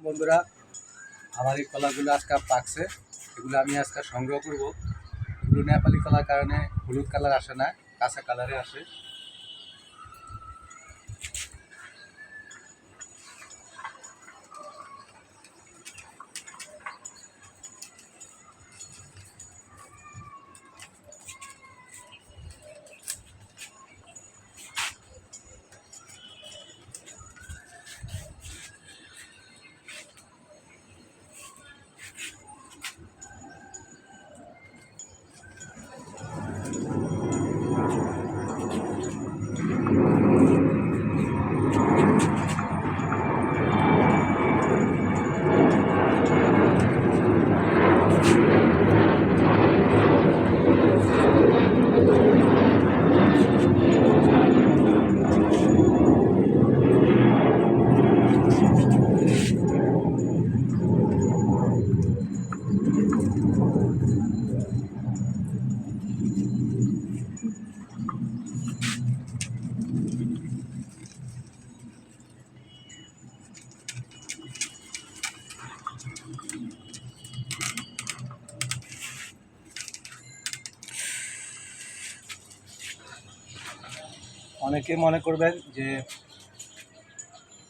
বন্ধুরা, আমার এই কলাগুলো আজকে পাকছে। এগুলো আমি আজকে সংগ্রহ করব। এগুলো নেপালি কলার কারণে হলুদ কালার আসে না, কাঁচা কালারে আসে। অনেকে মনে করবেন যে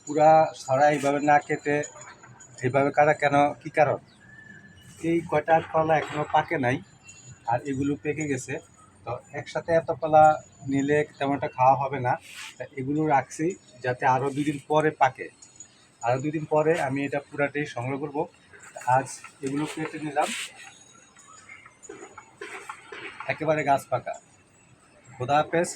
পুরা ছড়া এইভাবে না কেটে এইভাবে কাটা কেন, কি কারণ? এই কয়টা কলা এখনো পাকে নাই, আর এগুলো পেকে গেছে। তো একসাথে এত কলা নিলে তেমন একটা খাওয়া হবে না। তা এগুলো রাখছি যাতে আরও 2 দিন পরে পাকে। আরও 2 দিন পরে আমি এটা পুরাটাই সংগ্রহ করব। আজ এগুলো কেটে নিলাম, একেবারে গাছ পাকা। খোদা হাফেজ।